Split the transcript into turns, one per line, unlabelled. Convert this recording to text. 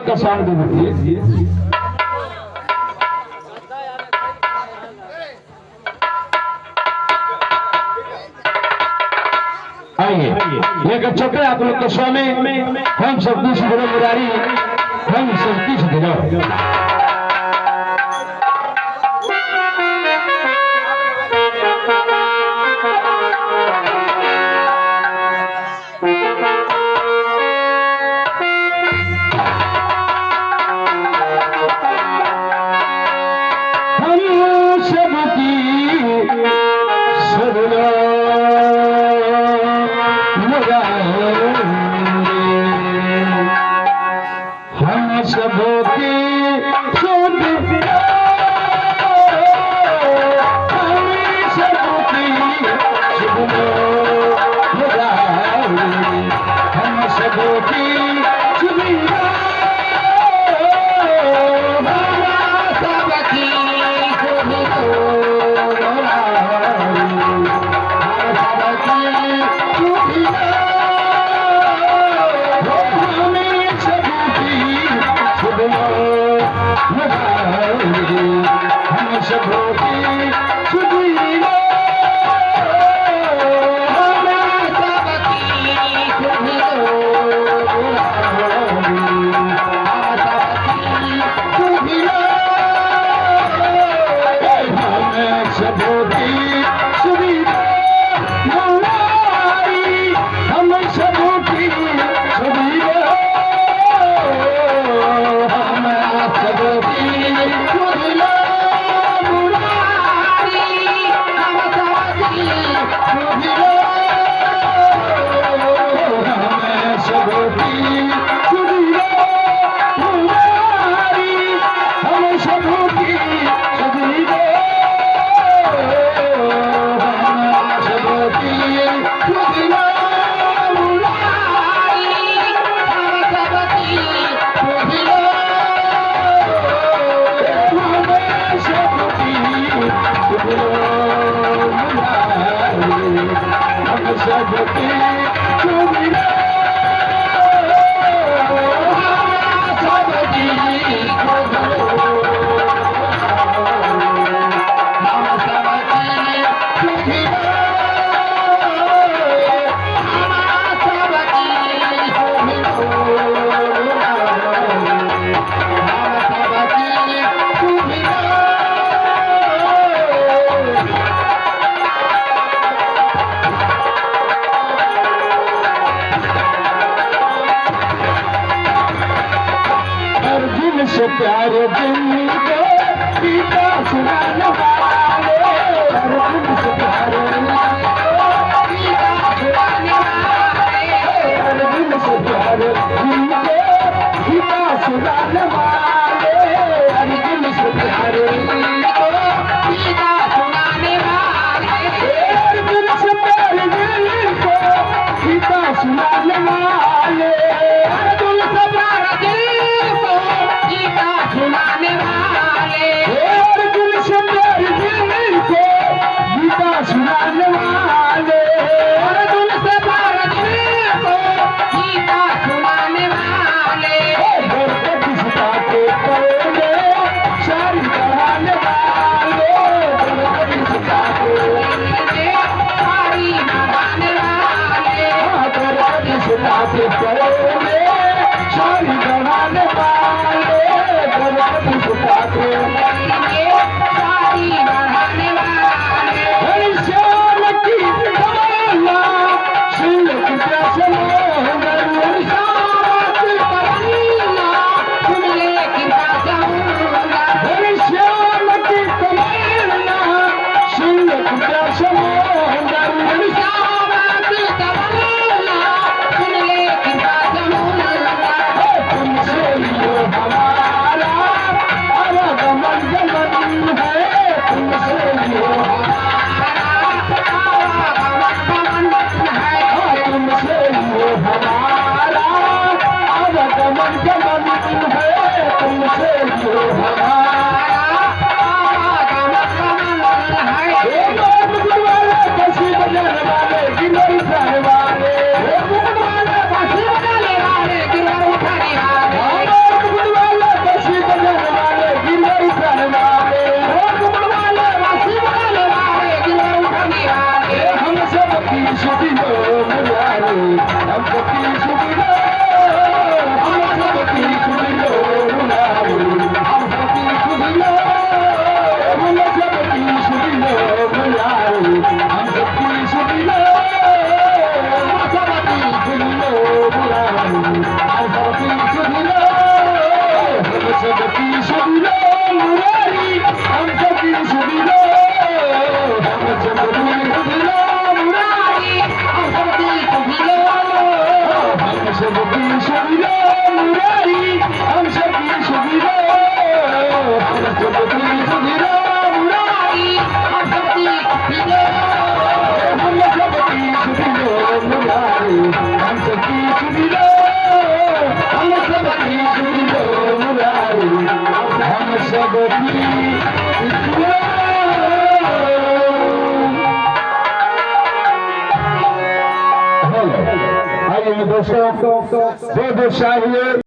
का सॉन्ग दे दीजिए। आइए लेकर चलते हैं आप लोग के स्वामी हम सब कुछ धीरे मुरारी हम सब कुछ धीरे से प्यारे दिन को पीता सुनाने वाले अर्जुन से प्यारे अर्जुन से प्यारे दिन को पीता सुनाने वाले अर्जुन से प्यारे दिन को पीता सुनाने वाले अर्जुन से प्यारे दिन को पीता सुनाने वाले अर्जुन से प्यारे दिन को सुनाने वाले अर्जुन से प्यारे दिल को गीता आइए दोस्तों, दो शाही